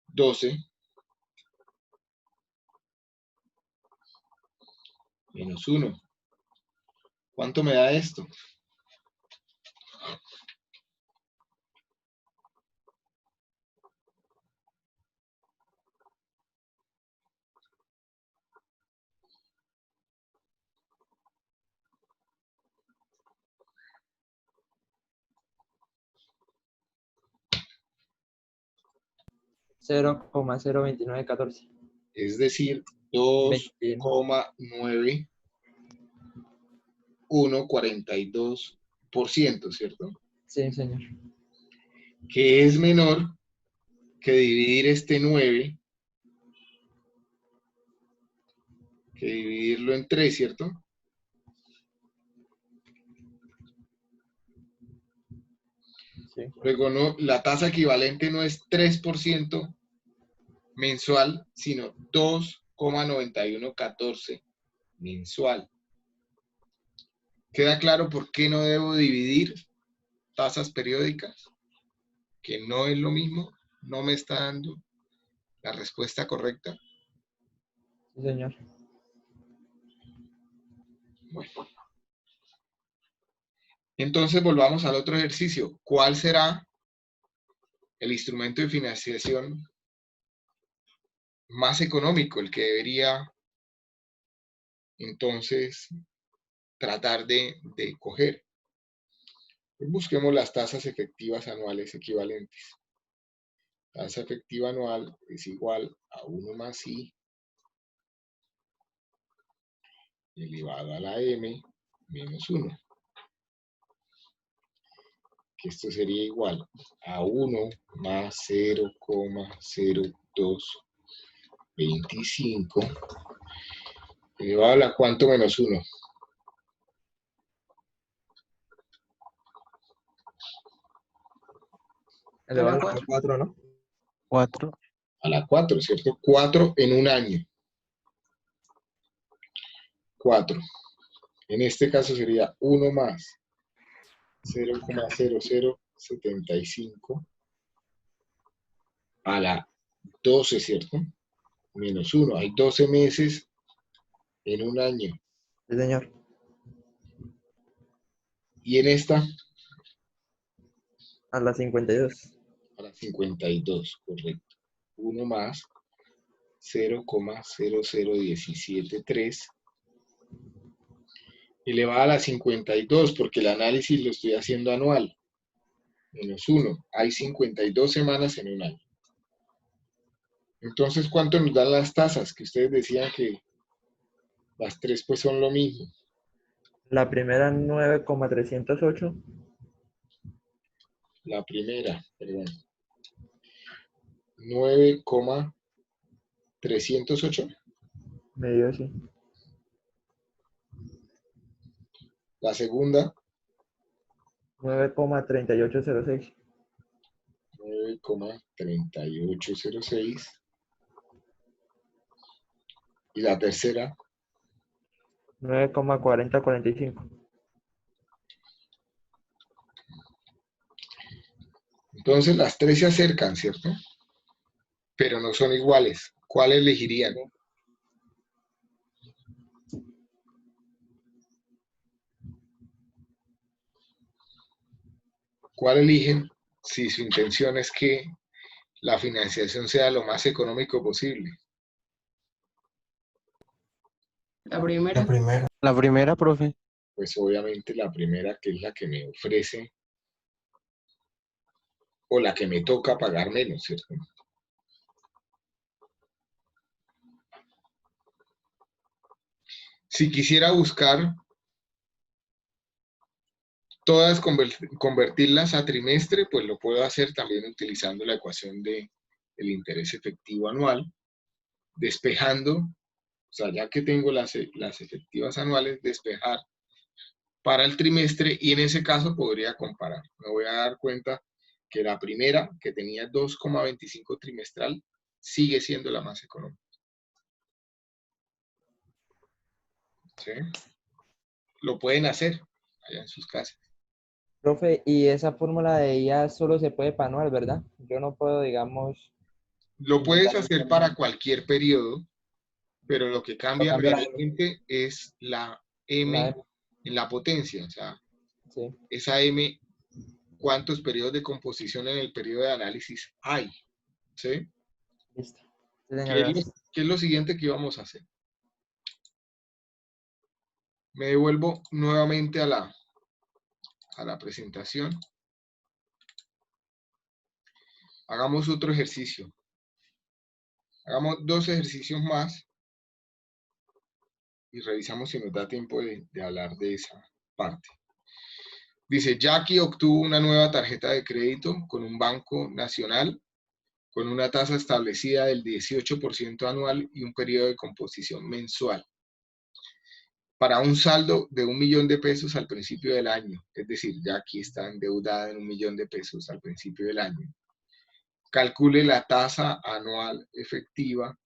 12 menos 1. ¿Cuánto me da esto? $0,02914. Es decir, 21. 2,9142%, ¿cierto? Sí, señor. Que es menor que dividir este 9 que dividirlo en 3, ¿cierto? Sí. Luego no, la tasa equivalente no es 3% mensual, sino 2,9114 mensual. ¿Queda claro por qué no debo dividir tasas periódicas? Que no es lo mismo, no me está dando la respuesta correcta. Sí, señor. Bueno. Entonces volvamos al otro ejercicio. ¿Cuál será el instrumento de financiación más económico, el que debería entonces tratar de coger? Pues busquemos las tasas efectivas anuales equivalentes. Tasa efectiva anual es igual a 1 más I elevado a la M menos 1. Que esto sería igual a 1 más 0,0225 elevado a la ¿cuánto menos 1? Elevado a la 4. 4, ¿no? 4. A la 4, ¿cierto? 4 en un año. 4. En este caso sería 1 más 0,0075 a la 12, ¿cierto? Menos 1. Hay 12 meses en un año. Sí, señor. Y en esta, A la 52. a la 52, correcto. 1 más 0,00173 elevada a la 52, porque el análisis lo estoy haciendo anual. Menos 1. Hay 52 semanas en un año. Entonces, ¿cuánto nos dan las tasas? Que ustedes decían que las tres pues son lo mismo. La primera 9,308. La primera, perdón. 9,308. Medio sí. La segunda, 9,3806. 9,3806. Y la tercera, 9,4045. entonces las tres se acercan, ¿cierto? Pero no son iguales. ¿Cuál elegirían? ¿Cuál eligen si su intención es que la financiación sea lo más económico posible? La primera. La primera, profe. Pues obviamente la primera, que es la que me ofrece o la que me toca pagar menos, ¿cierto? Si quisiera buscar todas, convertirlas a trimestre, pues lo puedo hacer también utilizando la ecuación del interés efectivo anual, despejando, o sea, ya que tengo las efectivas anuales, despejar para el trimestre y en ese caso podría comparar. Me voy a dar cuenta que la primera, que tenía 2,25 trimestral, sigue siendo la más económica. ¿Sí? Lo pueden hacer allá en sus casas. Profe, y esa fórmula de IA solo se puede para anual, ¿verdad? Yo no puedo, digamos, Lo puedes intentar hacer para cualquier periodo, pero lo que cambia cambio la M. realmente es la M La M. en la potencia. O sea, Sí, esa M, ¿cuántos periodos de composición en el periodo de análisis hay? ¿Sí? listo. Sí, señor, gracias. ¿Qué es lo siguiente que íbamos a hacer? Me devuelvo nuevamente a la presentación. Hagamos otro ejercicio. Hagamos 2 ejercicios más y revisamos si nos da tiempo de hablar de esa parte. Dice, Jackie obtuvo una nueva tarjeta de crédito con un banco nacional con una tasa establecida del 18% anual y un periodo de composición mensual. para un saldo de 1 millón de pesos al principio del año. Es decir, ya aquí está endeudada en 1 millón de pesos al principio del año. Calcule la tasa anual efectiva,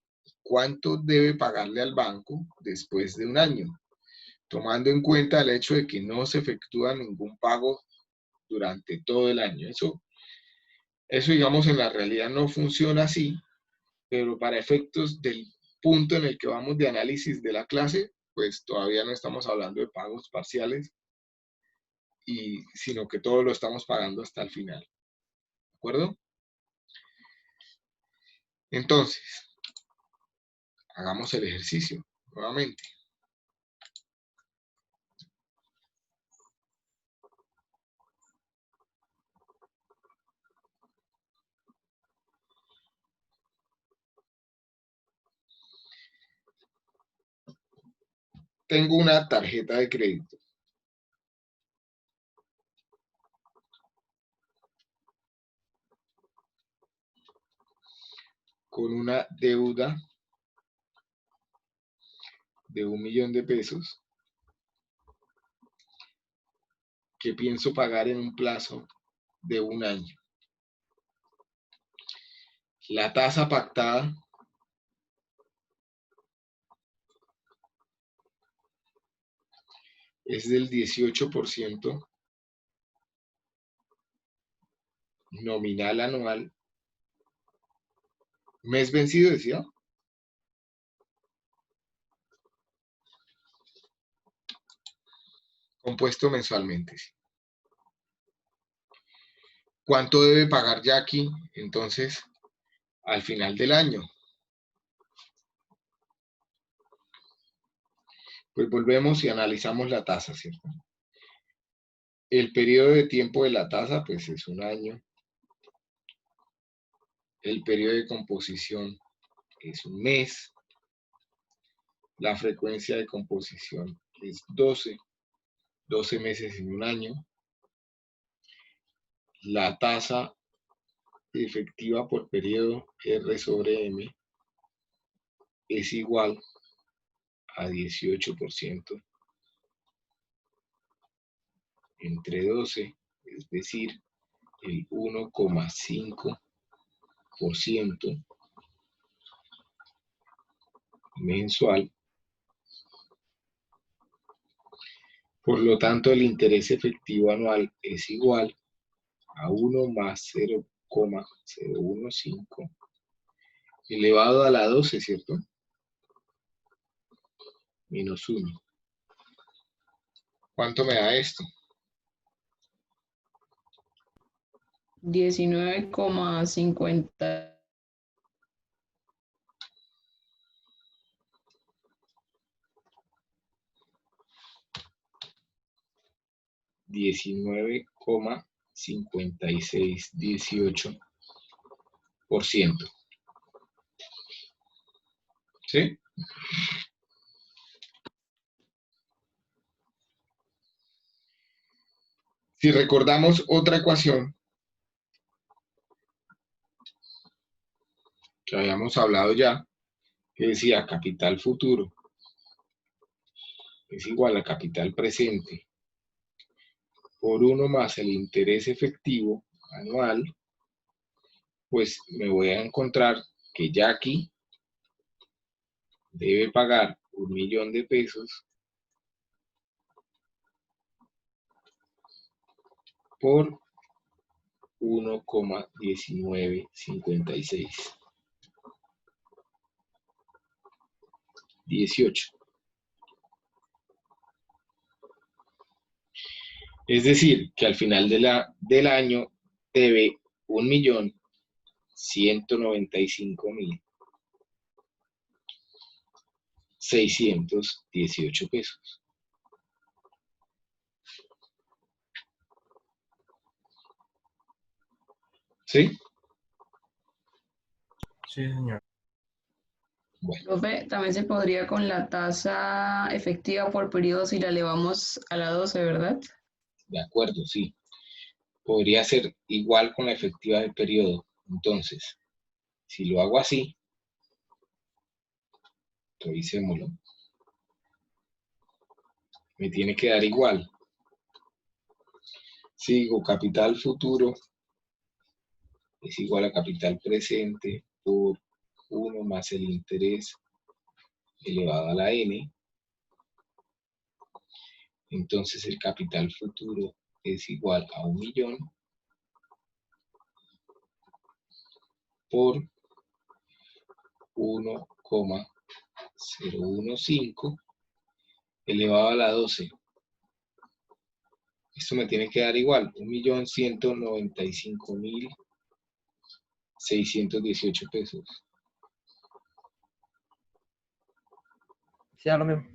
cuánto debe pagarle al banco después de un año, tomando en cuenta el hecho de que no se efectúa ningún pago durante todo el año. Eso digamos, en la realidad no funciona así, pero para efectos del punto en el que vamos de análisis de la clase, pues todavía no estamos hablando de pagos parciales, sino que todo lo estamos pagando hasta el final. ¿De acuerdo? Entonces, hagamos el ejercicio nuevamente. Tengo una tarjeta de crédito con una deuda de 1 millón de pesos que pienso pagar en un plazo de un año. La tasa pactada es del 18% nominal anual. ¿Mes vencido decía? Compuesto mensualmente. ¿Cuánto debe pagar Jackie entonces al final del año? Pues volvemos y analizamos la tasa, ¿cierto? El periodo de tiempo de la tasa, pues es un año. El periodo de composición es un mes. La frecuencia de composición es 12 meses en un año. La tasa efectiva por periodo R sobre M es igual a 18% entre 12, es decir, el 1,5% mensual. Por lo tanto, el interés efectivo anual es igual a 1 más 0,015 elevado a la 12, ¿cierto? Menos 1. ¿Cuánto me da esto? 19,50. 19,5618%. ¿Sí? Si recordamos otra ecuación que habíamos hablado ya, que decía capital futuro es igual a capital presente por 1 más el interés efectivo anual, pues me voy a encontrar que Jackie debe pagar 1 millón de pesos por 1,1956. 18. Es decir, que al final del año debe 1.195.618 pesos. ¿Sí? Sí, señor. Bueno, Profe, también se podría con la tasa efectiva por periodo si la elevamos a la 12, ¿verdad? de acuerdo, sí. Podría ser igual con la efectiva del periodo. Entonces, si lo hago así, revisémoslo. me tiene que dar igual. Sigo, capital futuro es igual a capital presente por 1 más el interés elevado a la n. Entonces el capital futuro es igual a 1.000.000 por 1,015 elevado a la 12. Esto me tiene que dar igual, 1.195.618 pesos. Sí, da lo mismo.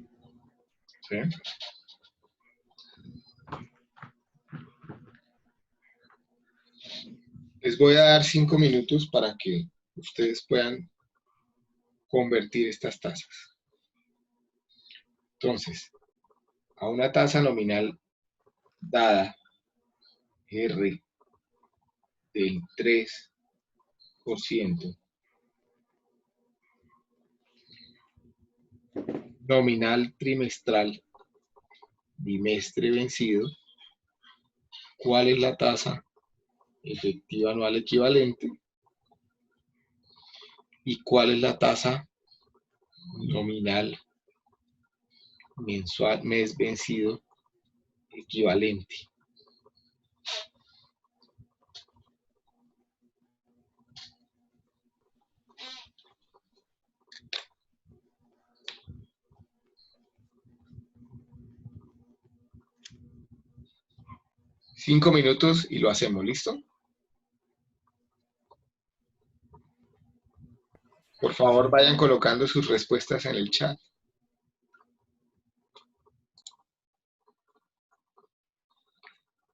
¿Sí? Les voy a dar 5 minutos para que ustedes puedan convertir estas tasas. Entonces, a una tasa nominal dada, R, del 3%, nominal trimestral, bimestre vencido, ¿cuál es la tasa efectiva anual equivalente? ¿Y cuál es la tasa nominal mensual, mes vencido equivalente? Cinco minutos y lo hacemos, ¿listo? Por favor, vayan colocando sus respuestas en el chat.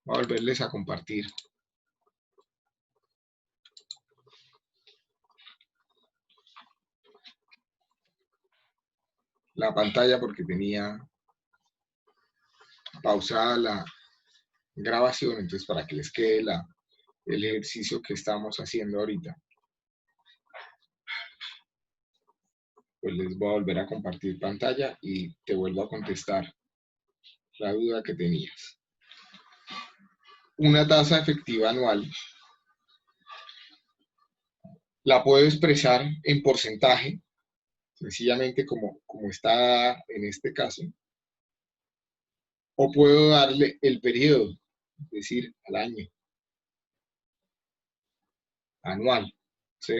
Voy a volverles a compartir la pantalla porque tenía pausada la grabación, entonces para que les quede el ejercicio que estamos haciendo ahorita. Pues les voy a volver a compartir pantalla y te vuelvo a contestar la duda que tenías. Una tasa efectiva anual la puedo expresar en porcentaje, sencillamente como está en este caso, o puedo darle el periodo, es decir, al año, anual, ¿sí?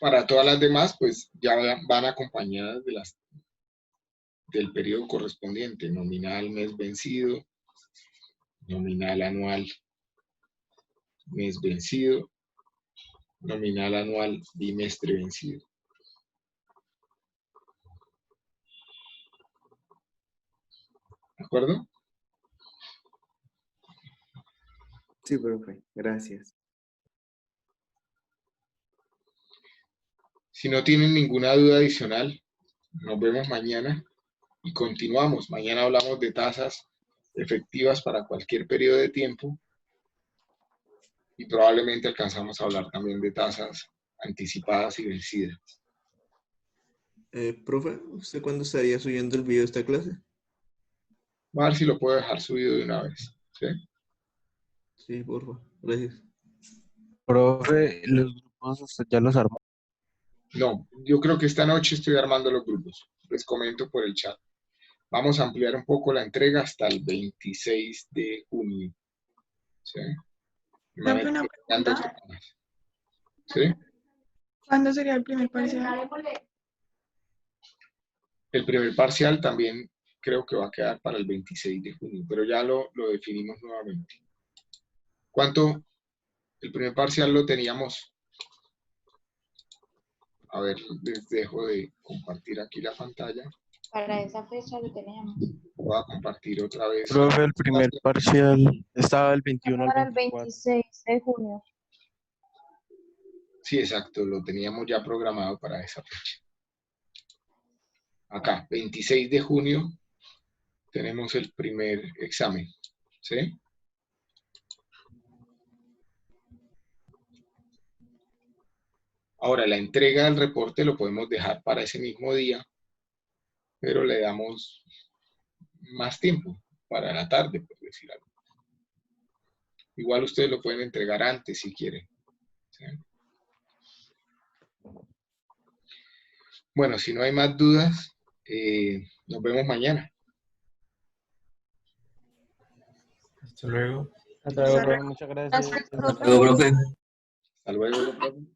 Para todas las demás, pues ya van acompañadas del periodo correspondiente, nominal mes vencido, nominal anual mes vencido, nominal anual bimestre vencido. ¿De acuerdo? Sí, profe, gracias. Si no tienen ninguna duda adicional, nos vemos mañana y continuamos. Mañana hablamos de tasas efectivas para cualquier periodo de tiempo y probablemente alcanzamos a hablar también de tasas anticipadas y vencidas. Profe, ¿usted cuándo estaría subiendo el video de esta clase? Voy a ver si lo puedo dejar subido de una vez. ¿Sí? Sí, por favor, gracias. Profe, los grupos usted ya los armó. No, yo creo que esta noche estoy armando los grupos. Les comento por el chat. Vamos a ampliar un poco la entrega hasta el 26 de junio. ¿Sí? De manera Una que quedan 2 pregunta. semanas. ¿Sí? ¿Cuándo sería el primer parcial? El primer parcial también creo que va a quedar para el 26 de junio, pero ya lo definimos nuevamente. ¿Cuánto? El primer parcial lo teníamos. A ver, les dejo de compartir aquí la pantalla. Para esa fecha lo teníamos. Voy a compartir otra vez. Profe, el primer parcial estaba del 21 al Para el 24. 26 de junio. Sí, exacto, lo teníamos ya programado para esa fecha. Acá, 26 de junio, tenemos el primer examen. ¿Sí? Ahora, la entrega del reporte lo podemos dejar para ese mismo día, pero le damos más tiempo, para la tarde, por decir algo. Igual ustedes lo pueden entregar antes si quieren. ¿Sí? Bueno, si no hay más dudas, nos vemos mañana. Hasta luego, profe, muchas gracias. Luego, profe. Hasta luego.